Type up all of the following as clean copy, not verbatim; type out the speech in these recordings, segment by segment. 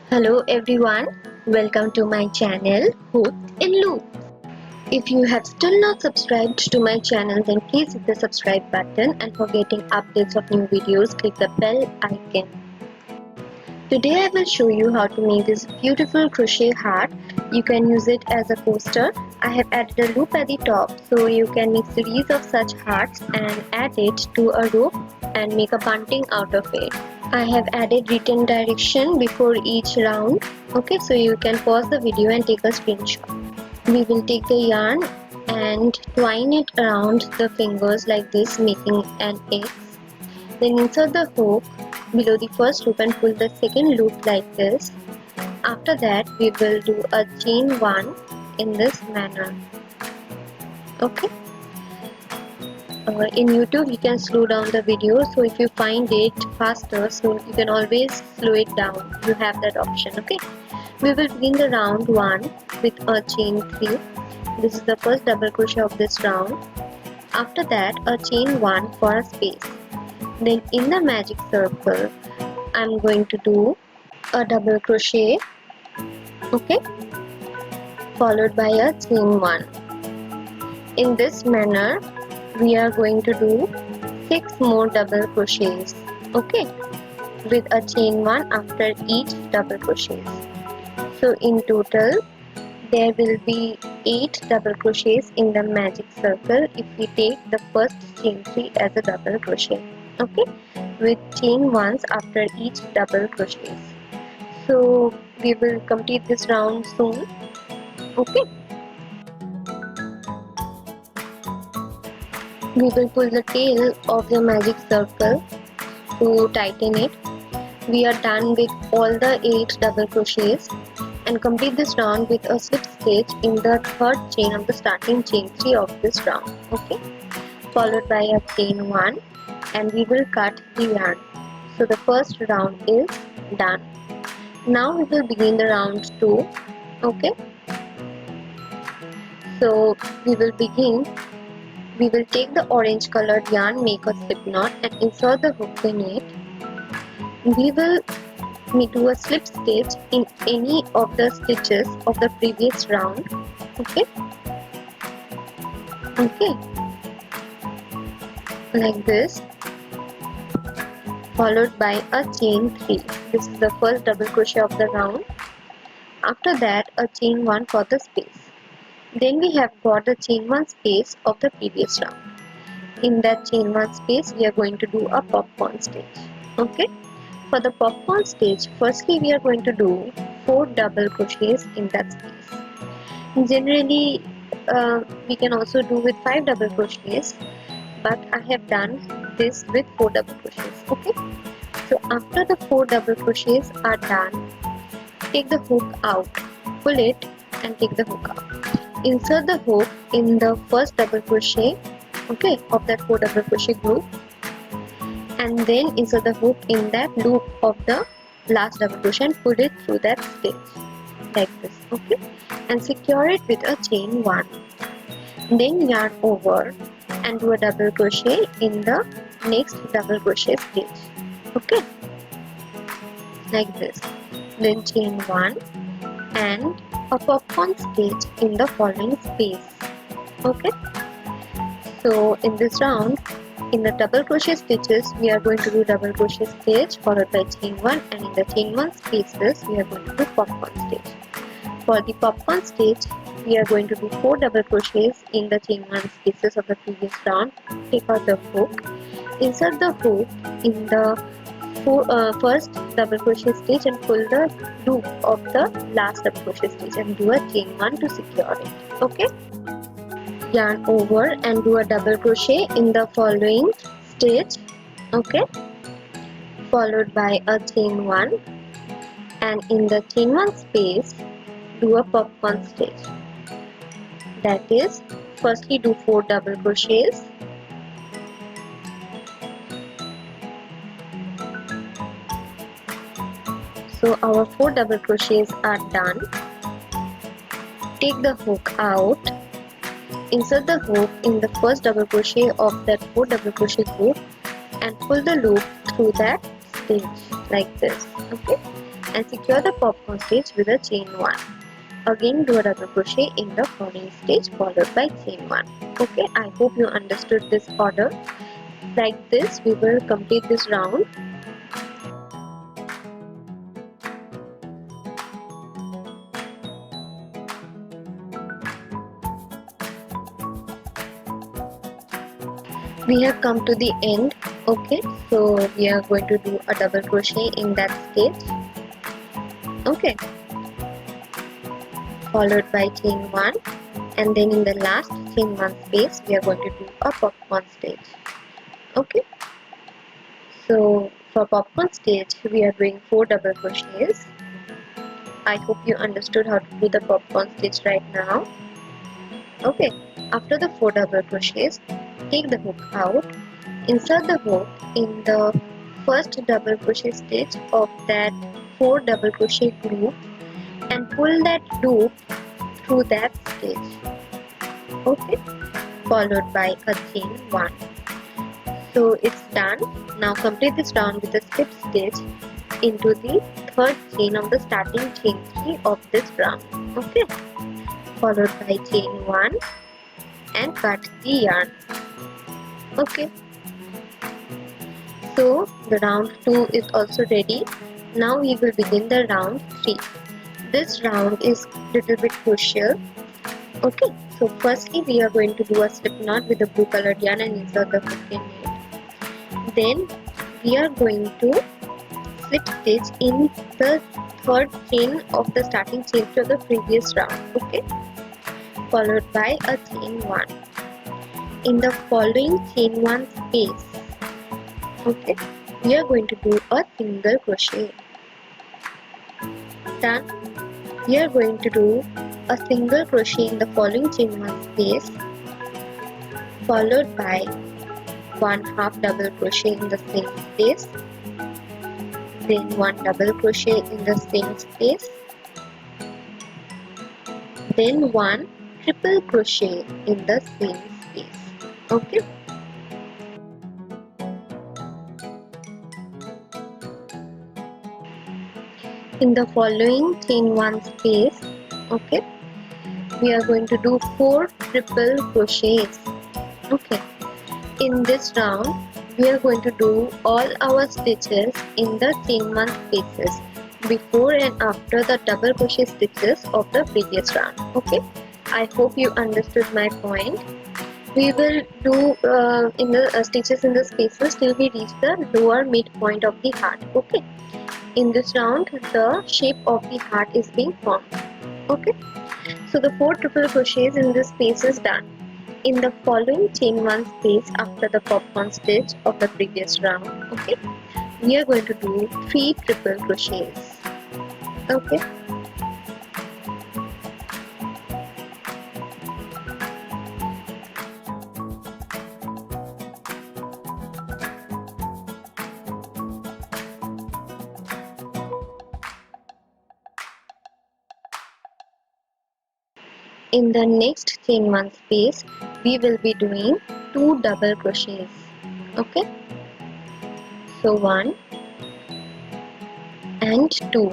Hello everyone, welcome to my channel Hooked in Loop. If you have still not subscribed to my channel, then please hit the subscribe button, and for getting updates of new videos click the bell icon. Today I will show you how to make this beautiful crochet heart. You can use it as a coaster. I have added a loop at the top so you can make series of such hearts and add it to a rope and make a bunting out of it. I have added written direction before each round. Okay, so you can pause the video and take a screenshot. We will take the yarn and twine it around the fingers like this, making an X. Then insert the hook below the first loop and pull the second loop like this. After that we will do a chain 1 in this manner. Okay. In YouTube you can slow down the video, so if you find it faster, so you can always slow it down. You have that option. Okay. We will begin the round 1 with a chain 3. This is the first double crochet of this round. After that a chain 1 for a space. Then in the magic circle I'm going to do a double crochet, okay, followed by a chain 1. In this manner we are going to do 6 more double crochets, okay, with a chain 1 after each double crochets. So in total there will be 8 double crochets in the magic circle if we take the first chain 3 as a double crochet, okay, with chain 1s after each double crochets. So we will complete this round soon. Okay, we will pull the tail of the magic circle to tighten it. We are done with all the 8 double crochets and complete this round with a slip stitch in the third chain of the starting chain 3 of this round, okay, followed by a chain 1, and we will cut the yarn. So the first round is done. Now we will begin the round 2. Okay, so we will take the orange colored yarn, make a slip knot and insert the hook in it. We will do a slip stitch in any of the stitches of the previous round. Okay, like this, followed by a chain 3. This is the first double crochet of the round. After that a chain 1 for the space. Then we have got the chain 1 space of the previous round. In that chain 1 space we are going to do a popcorn stitch. Okay, for the popcorn stitch, firstly we are going to do 4 double crochets in that space. Generally we can also do with 5 double crochets, but I have done this with 4 double crochets. Okay, so after the 4 double crochets are done, take the hook out, pull it and take the hook out. Insert the hook in the first double crochet, okay, of that 4 double crochet group, and then insert the hook in that loop of the last double crochet and pull it through that stitch like this, okay, and secure it with a chain 1. Then yarn over and do a double crochet in the next double crochet stitch, okay, like this. Then chain 1 and a popcorn stitch in the following space. Okay, so in this round, in the double crochet stitches we are going to do double crochet stitch followed by chain 1, and in the chain 1 spaces we are going to do popcorn stitch. For the popcorn stitch we are going to do 4 double crochets in the chain 1 spaces of the previous round. Take out the hook, insert the hook in the first double crochet stitch and pull the loop of the last double crochet stitch and do a chain 1 to secure it. Okay, yarn over and do a double crochet in the following stitch, okay, followed by a chain 1, and in the chain 1 space do a popcorn stitch. That is, firstly do 4 double crochets, so our 4 double crochets are done. Take the hook out, insert the hook in the first double crochet of that 4 double crochet group and pull the loop through that stitch like this, okay, and secure the popcorn stitch with a chain 1. Again do a double crochet in the following stitch followed by chain 1. Okay, I hope you understood this order. Like this we will complete this round. We have come to the end. Okay, so we are going to do a double crochet in that stitch. Okay, followed by chain 1, and then in the last chain 1 space we are going to do a popcorn stitch. Okay, so for popcorn stitch we are doing 4 double crochets. I hope you understood how to do the popcorn stitch right now. Okay, after the 4 double crochets, take the hook out, insert the hook in the first double crochet stitch of that 4 double crochet group and pull that loop through that stitch. Okay, followed by a chain 1. So it's done. Now complete this round with a slip stitch into the third chain of the starting chain 3 of this round. Okay, followed by chain 1 and cut the yarn. Okay, so the round 2 is also ready. Now we will begin the round 3. This round is little bit crucial. Okay, so firstly we are going to do a slip knot with the blue colored yarn and insert the hook in it. Then we are going to slip stitch in the third chain of the starting chain to the previous round. Okay, followed by a chain 1. In the following chain 1 space, okay, we are going to do a single crochet. Done. We are going to do a single crochet in the following chain 1 space followed by 1 half double crochet in the same space, then 1 double crochet in the same space, then 1 triple crochet in the same space. Okay, in the following chain 1 space, okay, we are going to do 4 triple crochets. Okay, in this round we are going to do all our stitches in the chain 1 spaces before and after the double crochet stitches of the previous round. Okay, I hope you understood my point. We will do in the stitches in the spaces till we reach the lower midpoint of the heart. Okay, in this round the shape of the heart is being formed. Okay, so the 4 triple crochets in this space is done. In the following chain 1 space after the popcorn stitch of the previous round, okay, we are going to do 3 triple crochets. Okay, in the next chain 1 space we will be doing 2 double crochets. Okay, so 1 and 2.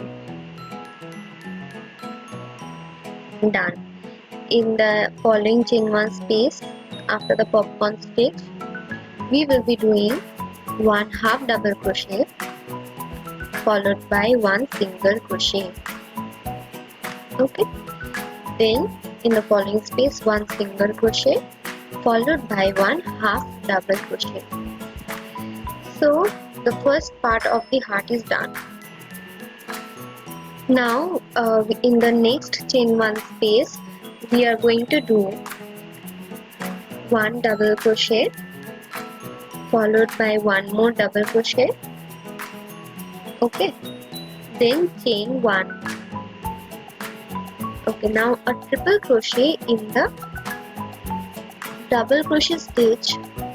Done. In the following chain 1 space after the popcorn stitch we will be doing 1 half double crochet followed by 1 single crochet. Okay, then in the following space 1 single crochet followed by 1 half double crochet. So the first part of the heart is done. Now in the next chain 1 space we are going to do 1 double crochet followed by 1 more double crochet. Okay, then chain 1. Okay, now a triple crochet in the double crochet stitch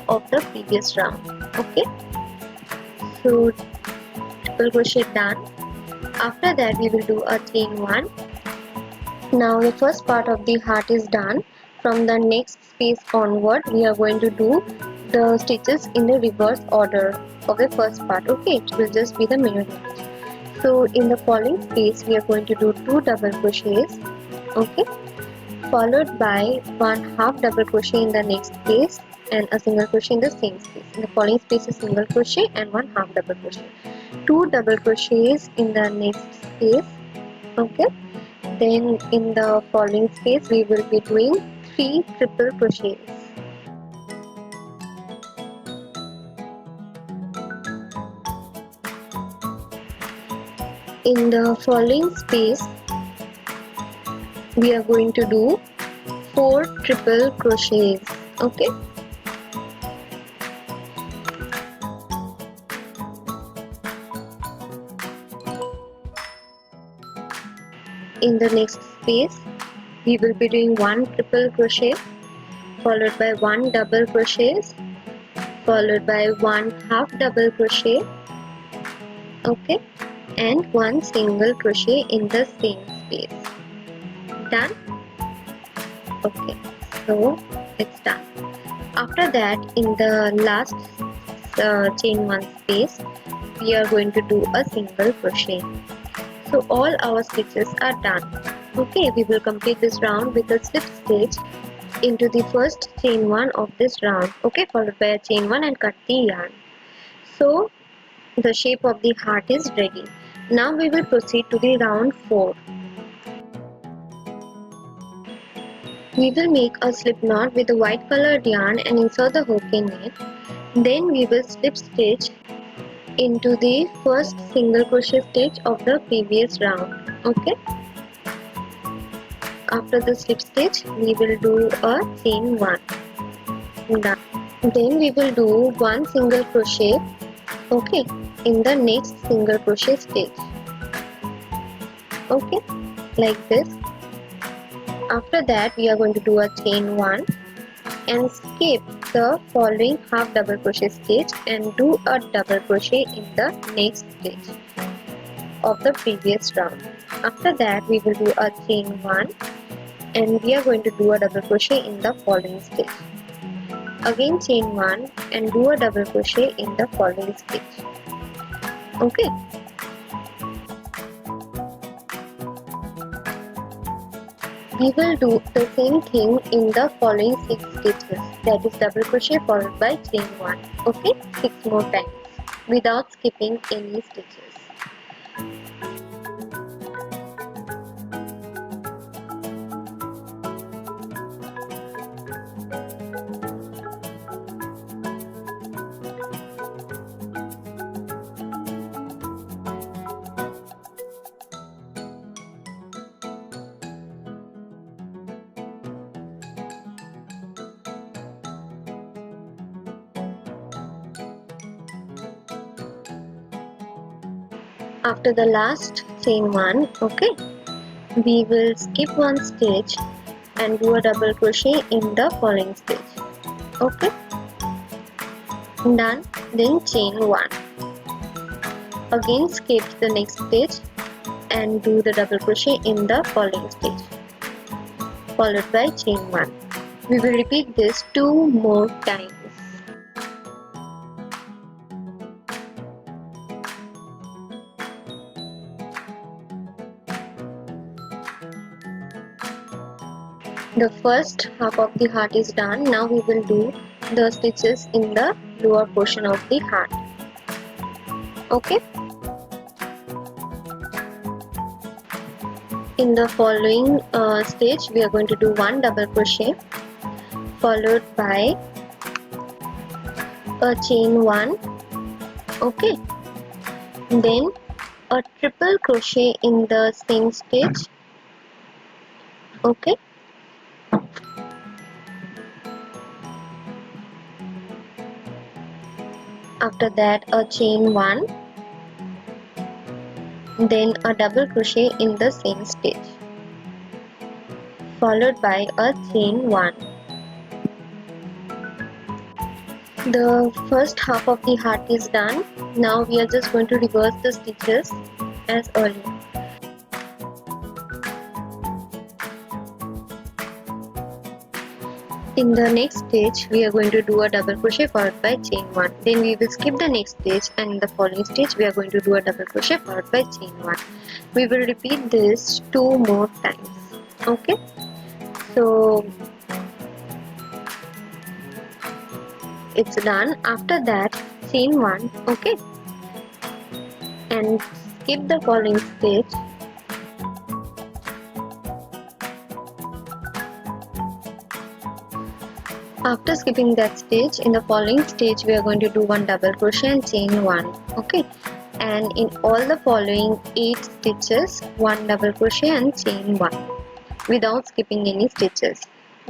of the previous round. Okay, so triple crochet done. After that we will do a chain 1. Now the first part of the heart is done. From the next space onward we are going to do the stitches in the reverse order of the first part. Okay, it will just be the mirror image. So in the following space we are going to do 2 double crochets, okay, followed by 1 half double crochet in the next space and a single crochet in the same space. In the following space, a single crochet and 1 half double crochet. 2 double crochets in the next space, okay. Then in the following space we will be doing 3 triple crochets. In the following space we are going to do 4 triple crochets, okay. In the next space we will be doing 1 triple crochet followed by 1 double crochet followed by 1 half double crochet, okay, and 1 single crochet in the same space. Done? Okay, so it's done. After that, in the last chain 1 space we are going to do a single crochet. So all our stitches are done. Okay, we will complete this round with a slip stitch into the first chain 1 of this round, okay, followed by a chain 1 and cut the yarn. So the shape of the heart is ready. Now we will proceed to the round 4. We will make a slip knot with the white colored yarn and insert the hook in it. Then we will slip stitch into the first single crochet stitch of the previous round, okay. After the slip stitch we will do a chain 1. Done. Then we will do 1 single crochet, okay, in the next single crochet stitch, okay, like this. After that we are going to do a chain 1 and skip the following half double crochet stitch and do a double crochet in the next stitch of the previous round. After that we will do a chain 1 and we are going to do a double crochet in the following stitch. Again chain 1 and do a double crochet in the following stitch, okay. We will do the same thing in the following 6 stitches, that is double crochet followed by chain 1, okay, 6 more times without skipping any stitches. After the last chain 1, okay, we will skip one stitch and do a double crochet in the following stitch, okay. Done. Then chain 1. Again skip the next stitch and do the double crochet in the following stitch followed by chain 1. We will repeat this 2 more times. The first half of the heart is done. Now we will do the stitches in the lower portion of the heart, okay. In the following stitch we are going to do 1 double crochet followed by a chain 1, okay, then a triple crochet in the same stitch, okay. After that a chain 1, then a double crochet in the same stitch followed by a chain 1. The first half of the heart is done. Now we are just going to reverse the stitches as earlier. In the next stage, we are going to do a double crochet followed by chain 1. Then we will skip the next stage, and in the following stage we are going to do a double crochet followed by chain 1. We will repeat this 2 more times. Okay, so it's done. After that, chain 1. Okay, and skip the following stage. After skipping that stage, in the following stage we are going to do one double crochet and chain 1. Okay, and in all the following 8 stitches, one double crochet and chain 1 without skipping any stitches,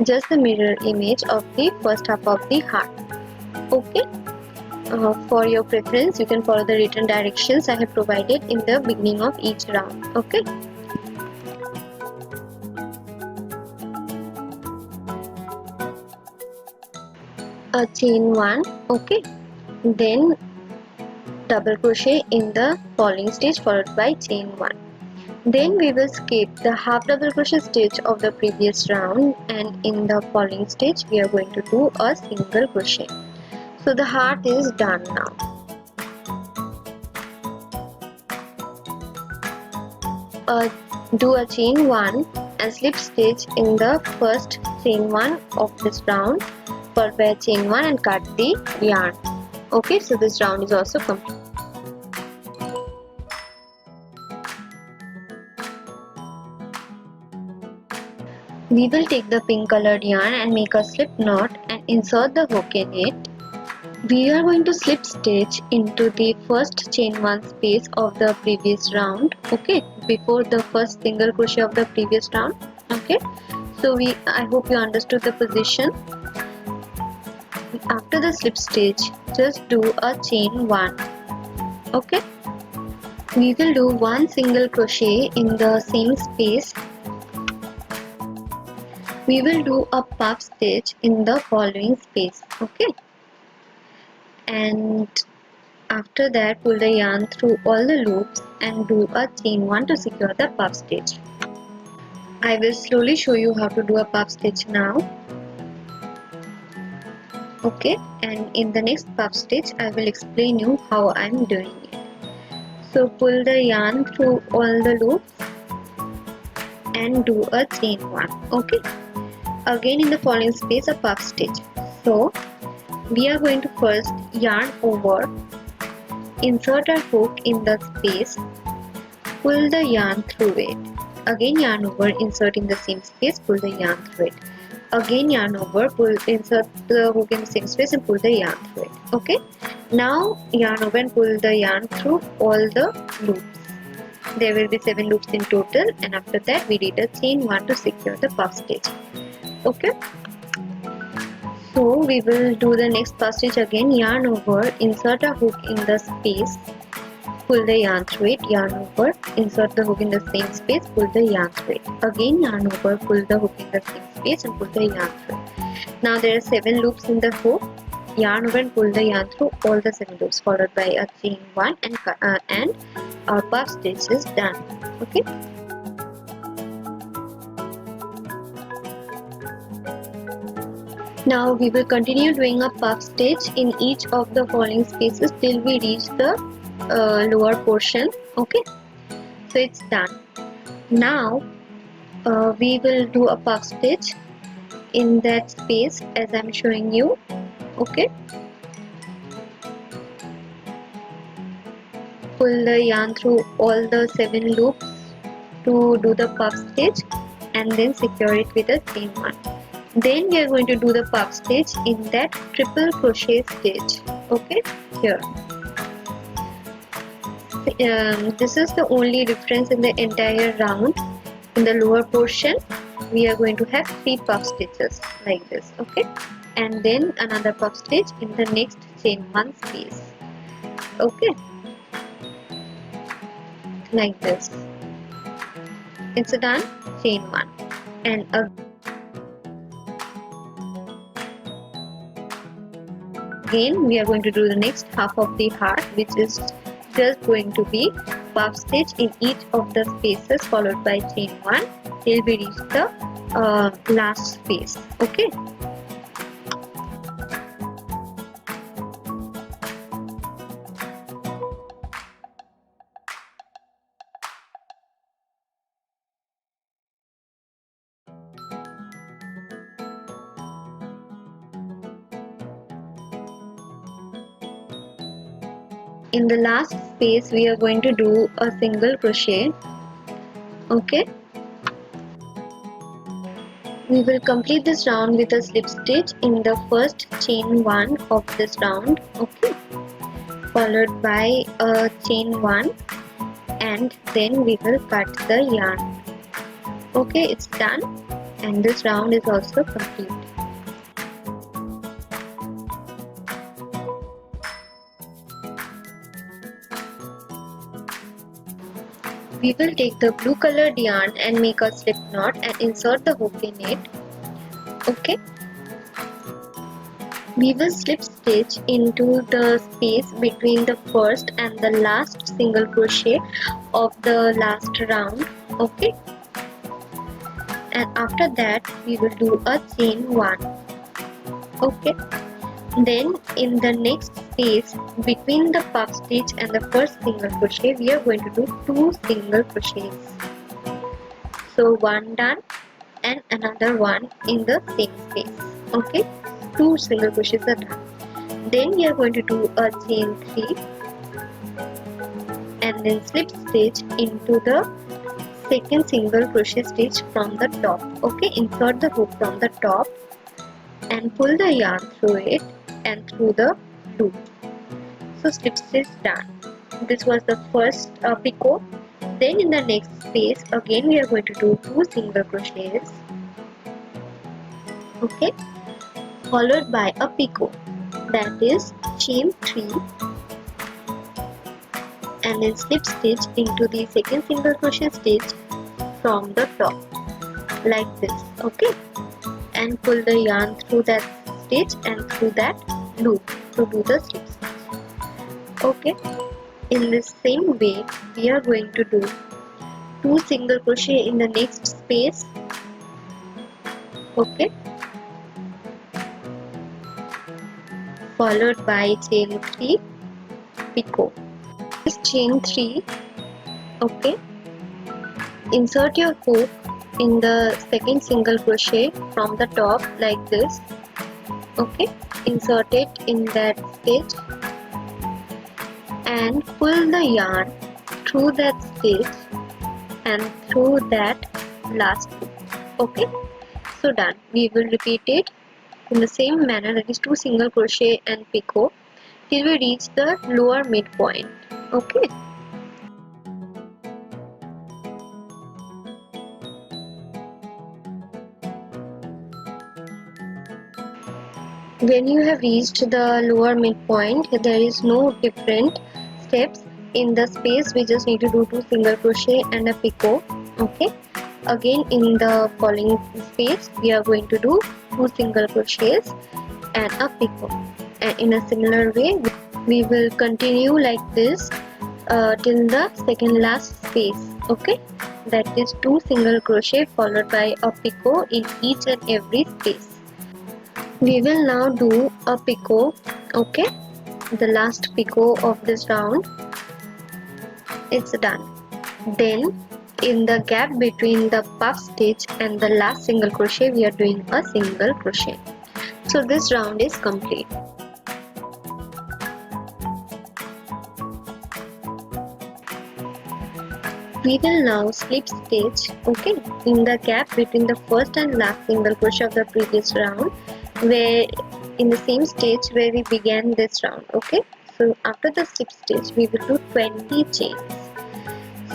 just the mirror image of the first half of the heart. Okay, for your preference you can follow the written directions I have provided in the beginning of each round. Okay, a chain 1. Okay, then double crochet in the following stage followed by chain 1. Then we will skip the half double crochet stitch of the previous round, and in the following stage we are going to do a single crochet. So the heart is done now. Do a chain 1 and slip stitch in the first chain 1 of this round, followed by a chain 1 and cut the yarn. Okay, so this round is also complete. We will take the pink colored yarn and make a slip knot and insert the hook in it. We are going to slip stitch into the first chain 1 space of the previous round. Okay, before the first single crochet of the previous round. Okay, so I hope you understood the position. After the slip stitch, just do a chain 1. Okay, we will do one single crochet in the same space. We will do a puff stitch in the following space. Okay, and after that pull the yarn through all the loops and do a chain 1 to secure the puff stitch. I will slowly show you how to do a puff stitch now. Okay, and in the next puff stitch I will explain you how I am doing it. So pull the yarn through all the loops and do a chain 1. Okay, again in the following space a puff stitch. So we are going to first yarn over, insert our hook in the space, pull the yarn through it, again yarn over, insert in the same space, pull the yarn through it, again yarn over, pull, insert the hook in the same space and pull the yarn through it. Okay, now yarn over and pull the yarn through all the loops. There will be 7 loops in total, and after that we did a chain 1 to secure the puff stitch. Okay, so we will do the next puff stitch again, yarn over, insert a hook in the space, pull the yarn through it, yarn over, insert the hook in the same space, pull the yarn through it, again yarn over, pull the hook in the same space and pull the yarn through it. Now there are 7 loops in the hook, yarn over and pull the yarn through all the 7 loops, followed by a chain 1 and our puff stitch is done. Okay, now we will continue doing a puff stitch in each of the following spaces till we reach the lower portion. Okay, so it's done. Now we will do a puff stitch in that space as I'm showing you. Okay, pull the yarn through all the 7 loops to do the puff stitch and then secure it with a chain 1. Then we are going to do the puff stitch in that triple crochet stitch. Okay, here. This is the only difference in the entire round. In the lower portion we are going to have 3 puff stitches like this. Okay, and then another puff stitch in the next chain 1 space. Okay, like this. It's done. Chain 1 and again we are going to do the next half of the heart, which is just going to be puff stitch in each of the spaces followed by chain 1 till we reach the last space. Okay, In the last space we are going to do a single crochet. Okay, we will complete this round with a slip stitch in the first chain 1 of this round. Okay, followed by a chain 1, and then we will cut the yarn. Okay, it's done, and this round is also complete. We will take the blue colored yarn and make a slip knot and insert the hook in it. Okay, we will slip stitch into the space between the first and the last single crochet of the last round. Okay, and after that we will do a chain 1. Okay, then in the next space between the puff stitch and the first single crochet we are going to do 2 single crochets. So one done and another one in the same space. Okay, 2 single crochets are done. Then we are going to do a chain 3 and then slip stitch into the second single crochet stitch from the top. Okay, insert the hook from the top and pull the yarn through it and through the loop. So slip stitch done. This was the first picot. Then in the next space again we are going to do 2 single crochets. Okay, followed by a picot, that is chain 3, and then slip stitch into the second single crochet stitch from the top like this. Okay, and pull the yarn through that stitch and through that loop to do the slip stitch. Okay, in the same way we are going to do 2 single crochet in the next space. Okay, followed by chain 3 picot. This chain 3. Okay, insert your hook in the second single crochet from the top like this. Okay, insert it in that stitch and pull the yarn through that stitch and through that last hook. Okay, so done. We will repeat it in the same manner, that is 2 single crochet and picot till we reach the lower midpoint. Okay, when you have reached the lower midpoint, there is no different steps in the space. We just need to do 2 single crochet and a picot. Okay, again in the following space we are going to do 2 single crochets and a picot, and in a similar way we will continue like this till the second last space. Okay, that is 2 single crochet followed by a picot in each and every space. We will now do a picot. Okay, the last picot of this round. It's done. Then in the gap between the puff stitch and the last single crochet we are doing a single crochet. So this round is complete. We will now slip stitch, okay, in the gap between the first and last single crochet of the previous round, where in the same stitch where we began this round. Okay, so after the slip stitch we will do 20 chains.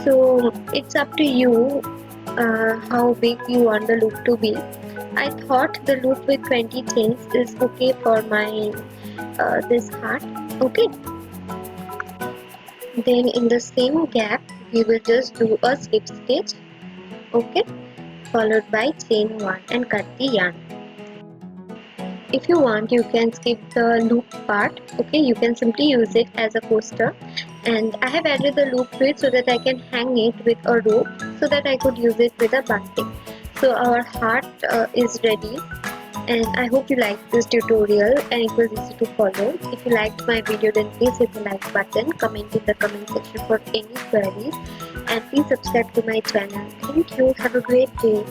So it's up to you how big you want the loop to be. I thought the loop with 20 chains is okay for my this heart. Okay, then in the same gap we will just do a slip stitch. Okay, followed by chain 1 and cut the yarn. If you want, you can skip the loop part. Okay, you can simply use it as a coaster, and I have added the loop to it so that I can hang it with a rope so that I could use it with a basket. So our heart is ready, and I hope you liked this tutorial and it was easy to follow. If you liked my video, then please hit the like button, comment in the comment section for any queries, and please subscribe to my channel. Thank you. Have a great day.